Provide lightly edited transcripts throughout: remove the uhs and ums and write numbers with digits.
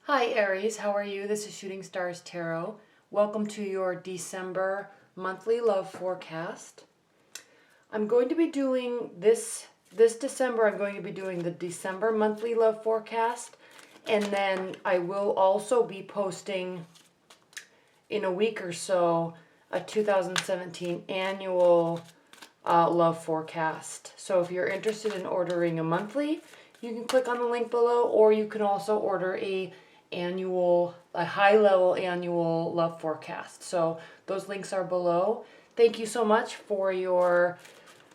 Hi Aries, how are you? This is Shooting Stars Tarot. Welcome to your December monthly love forecast. I'm going to be doing this December. I'm going to be doing the December monthly love forecast, and then I will also be posting in a week or so a 2017 annual love forecast. So if you're interested in ordering a monthly, you can click on the link below, or you can also order a high level annual love forecast. So those links are below. Thank you so much for your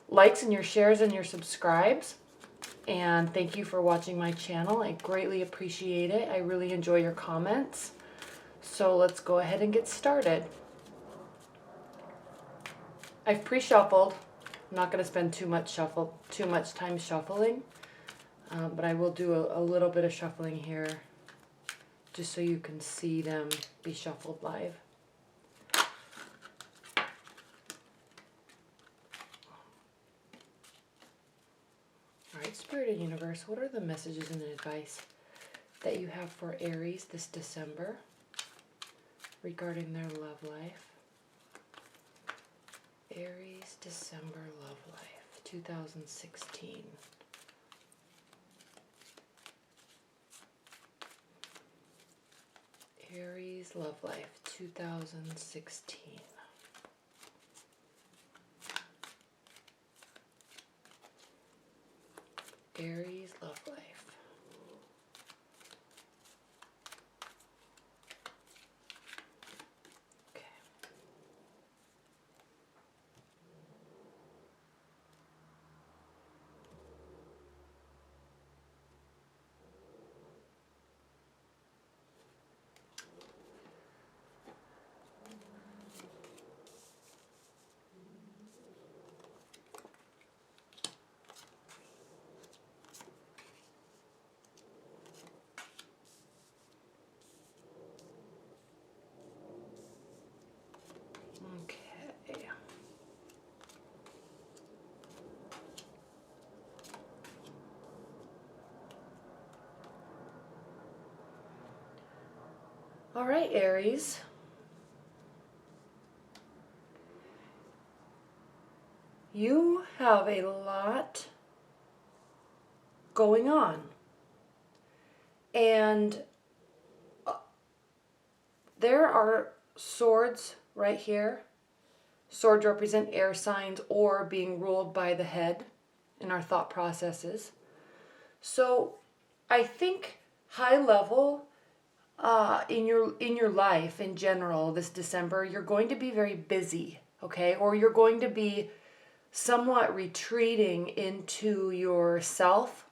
likes and your shares and your subscribes. And thank you for watching my channel. I greatly appreciate it. I really enjoy your comments. So let's go ahead and get started. I've pre-shuffled. I'm not going to spend too much time shuffling, but I will do a little bit of shuffling here, just so you can see them be shuffled live. All right, Spirit and Universe, what are the messages and advice that you have for Aries this December regarding their love life? Aries December love life 2016. Aries love life 2016. Aries love life. Okay. Okay. All right, Aries. You have a lot going on. And there are swords right here. Swords represent air signs or being ruled by the head in our thought processes. So I think high level in your life in general this December, you're going to be very busy, okay? Or you're going to be somewhat retreating into yourself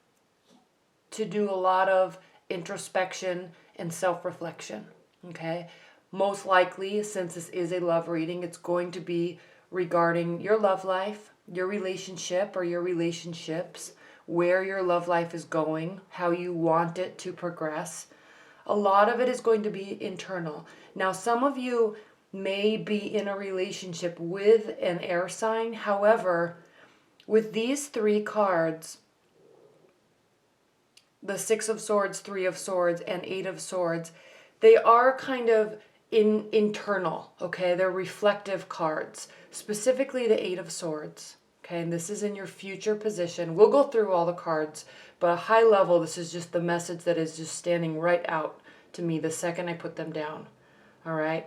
to do a lot of introspection and self-reflection, okay? Most likely, since this is a love reading, it's going to be regarding your love life, your relationship or your relationships, where your love life is going, how you want it to progress. A lot of it is going to be internal. Now, some of you may be in a relationship with an air sign. However, with these three cards, the Six of Swords, Three of Swords, and Eight of Swords, they are kind of internal, okay? They're reflective cards, specifically the Eight of Swords, okay? And this is in your future position. We'll go through all the cards, but at high level, this is just the message that is just standing right out to me the second I put them down, all right?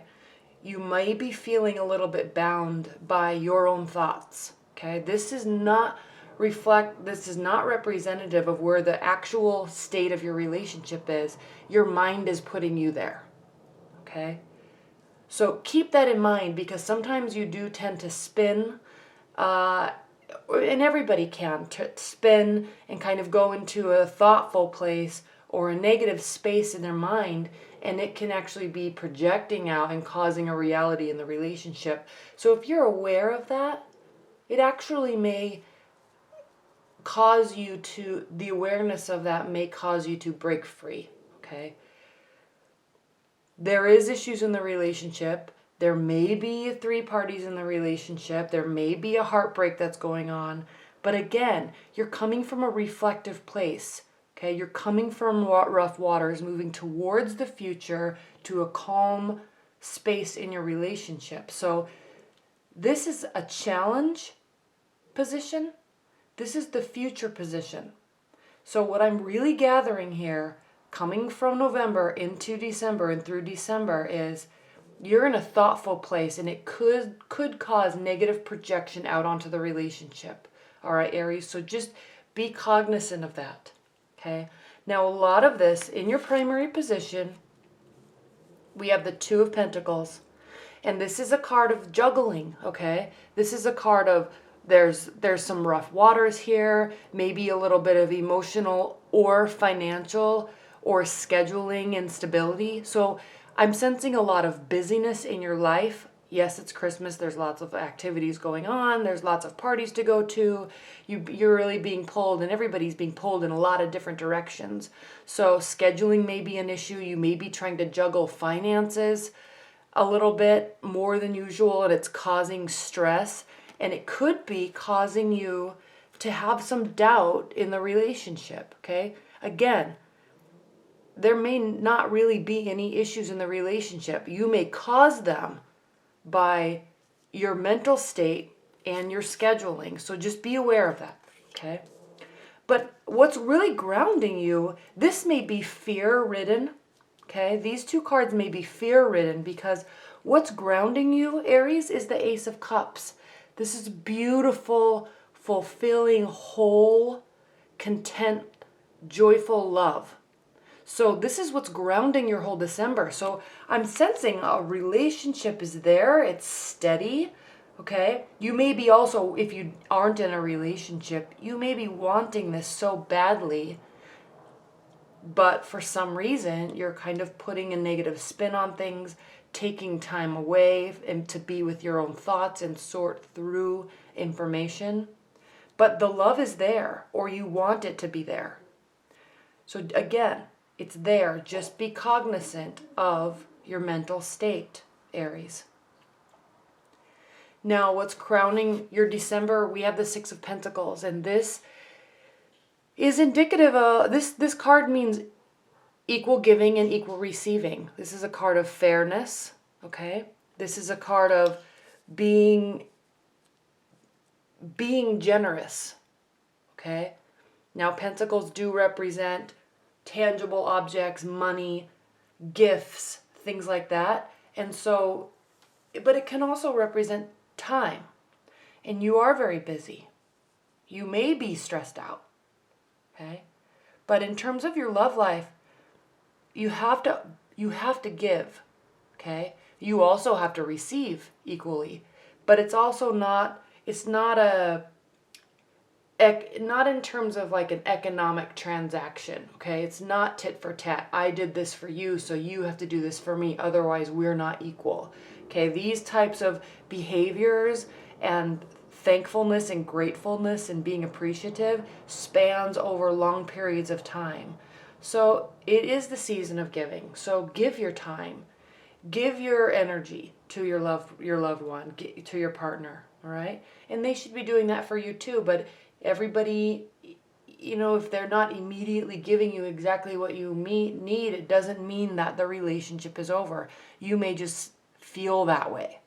You might be feeling a little bit bound by your own thoughts, okay? This is not representative of where the actual state of your relationship is. Your mind is putting you there, okay? So keep that in mind, because sometimes you do tend to spin, and everybody can spin and kind of go into a thoughtful place or a negative space in their mind, and it can actually be projecting out and causing a reality in the relationship. So if you're aware of that, it actually may cause you to, the awareness of that may cause you to break free, okay? There is issues in the relationship. There may be three parties in the relationship. There may be a heartbreak that's going on. But again, you're coming from a reflective place. Okay, you're coming from rough waters, moving towards the future to a calm space in your relationship. So this is a challenge position. This is the future position. So what I'm really gathering here, coming from November into December and through December, is you're in a thoughtful place, and it could cause negative projection out onto the relationship. All right, Aries, so just be cognizant of that. Okay, now a lot of this in your primary position, we have the Two of Pentacles, and this is a card of juggling. Okay, this is a card of there's some rough waters here, maybe a little bit of emotional or financial or scheduling instability. So I'm sensing a lot of busyness in your life. Yes, it's Christmas. There's lots of activities going on. There's lots of parties to go to. You're really being pulled, and everybody's being pulled in a lot of different directions. So scheduling may be an issue. You may be trying to juggle finances a little bit more than usual, and it's causing stress. And it could be causing you to have some doubt in the relationship, okay? Again, there may not really be any issues in the relationship. You may cause them by your mental state and your scheduling. So just be aware of that, okay? But what's really grounding you, this may be fear-ridden, okay? These two cards may be fear-ridden because what's grounding you, Aries, is the Ace of Cups. This is beautiful, fulfilling, whole, content, joyful love. So this is what's grounding your whole December. So I'm sensing a relationship is there. It's steady. Okay. You may be also, if you aren't in a relationship, you may be wanting this so badly, but for some reason you're kind of putting a negative spin on things, taking time away and to be with your own thoughts and sort through information. But the love is there, or you want it to be there. So again, it's there. Just be cognizant of your mental state, Aries. Now, what's crowning your December, we have the Six of Pentacles, and this is indicative of, this card means equal giving and equal receiving. This is a card of fairness, okay? This is a card of being generous, okay? Now, pentacles do represent tangible objects, money, gifts, things like that. And so, but it can also represent time. And you are very busy. You may be stressed out, okay? But in terms of your love life, you have to give, okay? You also have to receive equally. But it's also not in terms of like an economic transaction, okay? It's not tit for tat. I did this for you, so you have to do this for me. Otherwise, we're not equal, okay? These types of behaviors and thankfulness and gratefulness and being appreciative spans over long periods of time. So it is the season of giving. So give your time, give your energy to your loved one, to your partner, all right? And they should be doing that for you too. But everybody, if they're not immediately giving you exactly what you need, it doesn't mean that the relationship is over. You may just feel that way.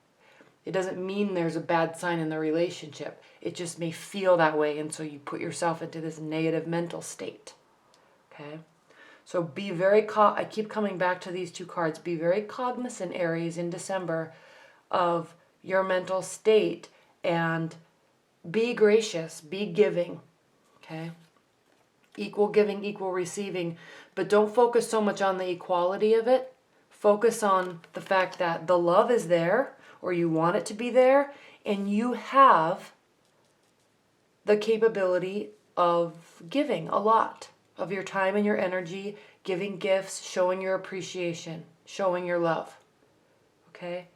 It doesn't mean there's a bad sign in the relationship. It just may feel that way, and so you put yourself into this negative mental state. Okay? So be very, I keep coming back to these two cards. Be very cognizant, Aries, in December of your mental state, and be gracious, be giving. Okay? Equal giving, equal receiving. But don't focus so much on the equality of it. Focus on the fact that the love is there, or you want it to be there, and you have the capability of giving a lot of your time and your energy, giving gifts, showing your appreciation, showing your love. Okay?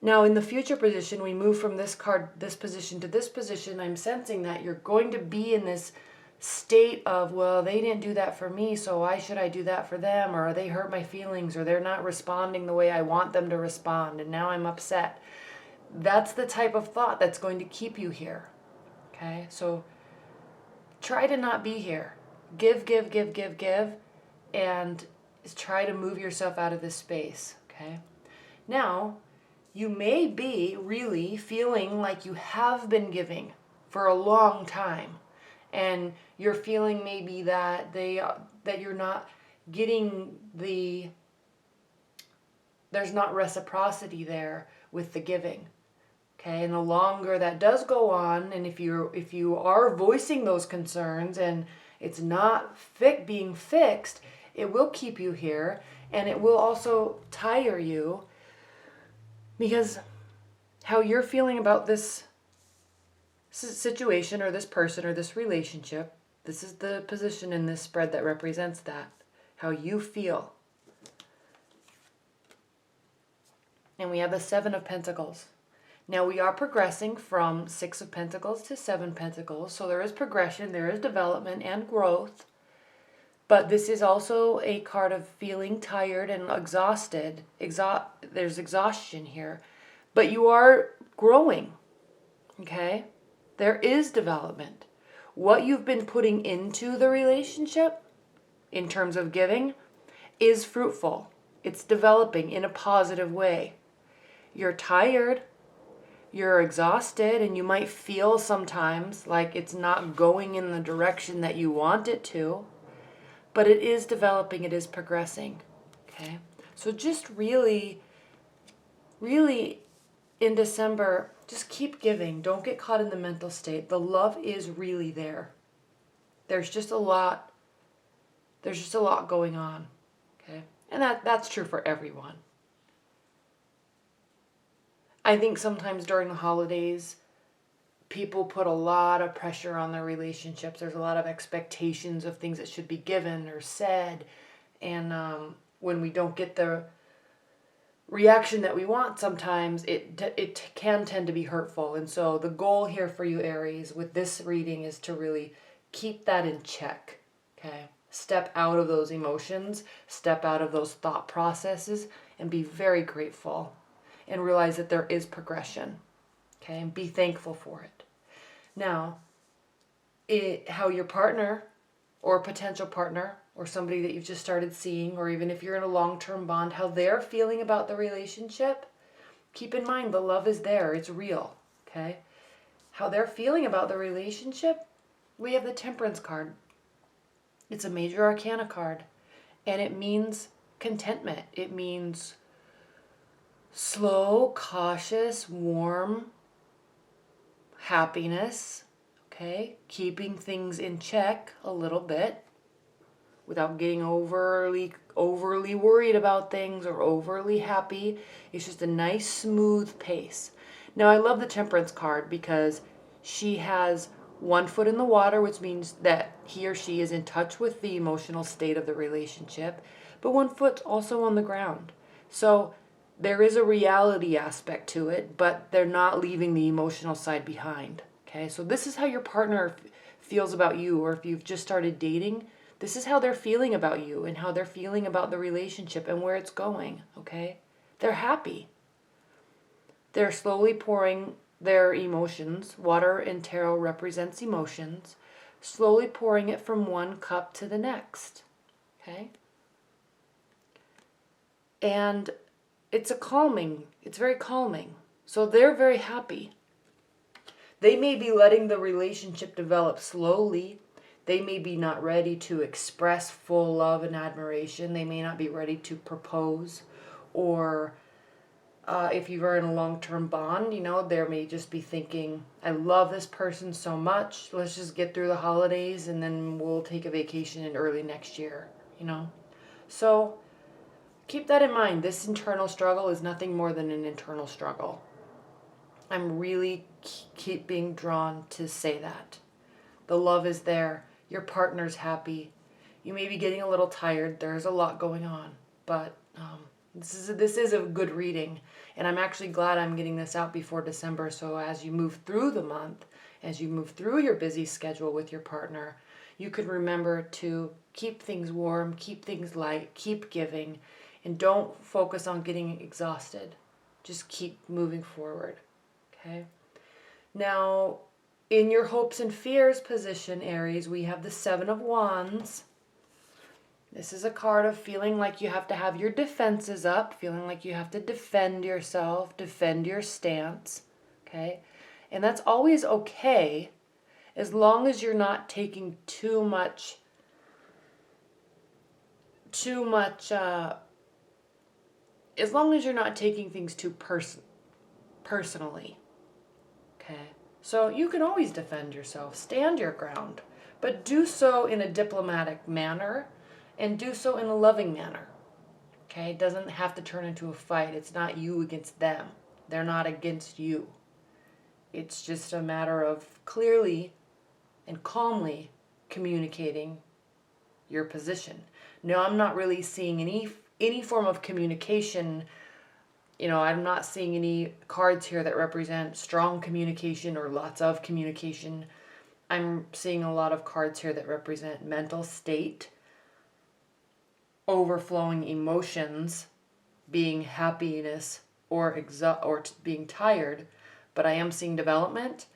Now, in the future position, we move from this position to this position. I'm sensing that you're going to be in this state of, well, they didn't do that for me, so why should I do that for them? Or they hurt my feelings, or they're not responding the way I want them to respond, and now I'm upset. That's the type of thought that's going to keep you here. Okay? So try to not be here. give, and try to move yourself out of this space, okay? Now, you may be really feeling like you have been giving for a long time, and you're feeling maybe that that you're not getting there's not reciprocity there with the giving. Okay, and the longer that does go on, and if you are voicing those concerns and it's not being fixed, it will keep you here, and it will also tire you, because how you're feeling about this situation or this person or this relationship, this is the position in this spread that represents that, how you feel. And we have the Seven of Pentacles. Now we are progressing from Six of Pentacles to Seven Pentacles, so there is progression, there is development and growth, but this is also a card of feeling tired and exhausted. There's exhaustion here, but you are growing, okay? There is development. What you've been putting into the relationship in terms of giving is fruitful. It's developing in a positive way. You're tired, you're exhausted, and you might feel sometimes like it's not going in the direction that you want it to, but it is developing, it is progressing, okay? So just really, really in December, just keep giving. Don't get caught in the mental state. The love is really there. There's just a lot going on, okay? And that's true for everyone. I think sometimes during the holidays, people put a lot of pressure on their relationships. There's a lot of expectations of things that should be given or said. And when we don't get the reaction that we want, sometimes it can tend to be hurtful. And so the goal here for you, Aries, with this reading is to really keep that in check, okay? Step out of those emotions, step out of those thought processes, and be very grateful. And realize that there is progression, okay? And be thankful for it. Now, how your partner or potential partner or somebody that you've just started seeing, or even if you're in a long-term bond, how they're feeling about the relationship, keep in mind the love is there. It's real, okay? How they're feeling about the relationship, we have the Temperance card. It's a major arcana card, and it means contentment. It means slow, cautious, warm happiness, okay? Keeping things in check a little bit without getting overly worried about things or overly happy. It's just a nice, smooth pace. Now, I love the Temperance card because she has one foot in the water, which means that he or she is in touch with the emotional state of the relationship, but one foot's also on the ground. So there is a reality aspect to it, but they're not leaving the emotional side behind. Okay, so this is how your partner feels about you, or if you've just started dating, this is how they're feeling about you and how they're feeling about the relationship and where it's going. Okay, they're happy. They're slowly pouring their emotions. Water in tarot represents emotions. Slowly pouring it from one cup to the next. Okay, and it's very calming. So they're very happy. They may be letting the relationship develop slowly. They may be not ready to express full love and admiration. They may not be ready to propose. Or if you are in a long-term bond, they may just be thinking, I love this person so much. Let's just get through the holidays and then we'll take a vacation in early next year, So keep that in mind. This internal struggle is nothing more than an internal struggle. I'm really keep being drawn to say that. The love is there. Your partner's happy. You may be getting a little tired. There's a lot going on. But this is a good reading. And I'm actually glad I'm getting this out before December. So as you move through the month, as you move through your busy schedule with your partner, you can remember to keep things warm, keep things light, keep giving. And don't focus on getting exhausted. Just keep moving forward, okay? Now, In your hopes and fears position, Aries, we have the Seven of Wands. This is a card of feeling like you have to have your defenses up, feeling like you have to defend yourself, defend your stance, okay? And that's always okay as long as you're not taking too much, as long as you're not taking things too personally, okay? So you can always defend yourself, stand your ground, but do so in a diplomatic manner and do so in a loving manner, okay? It doesn't have to turn into a fight. It's not you against them. They're not against you. It's just a matter of clearly and calmly communicating your position. Now, I'm not really seeing any form of communication. You know, I'm not seeing any cards here that represent strong communication or lots of communication. I'm seeing a lot of cards here that represent mental state, overflowing emotions, being happiness or being tired. But I am seeing development,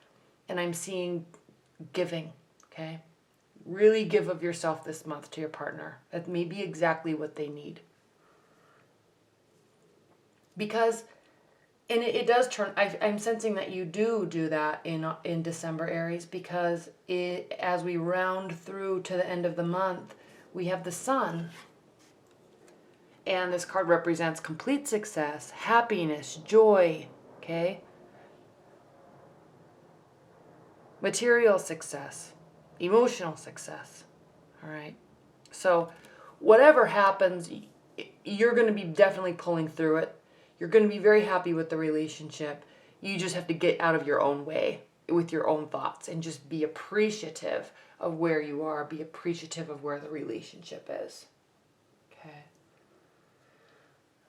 and I'm seeing giving, okay? Really give of yourself this month to your partner. That may be exactly what they need. Because, and it does turn, I'm sensing that you do that in December, Aries, because as we round through to the end of the month, we have the Sun. And this card represents complete success, happiness, joy, okay? Material success, emotional success, all right? So whatever happens, you're going to be definitely pulling through it. You're going to be very happy with the relationship. You just have to get out of your own way with your own thoughts and just be appreciative of where you are. Be appreciative of where the relationship is. Okay.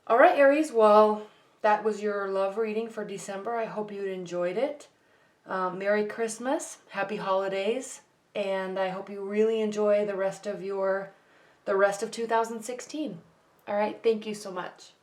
All right, Aries. Well, that was your love reading for December. I hope you enjoyed it. Merry Christmas, happy holidays, and I hope you really enjoy the rest of 2016. All right, thank you so much.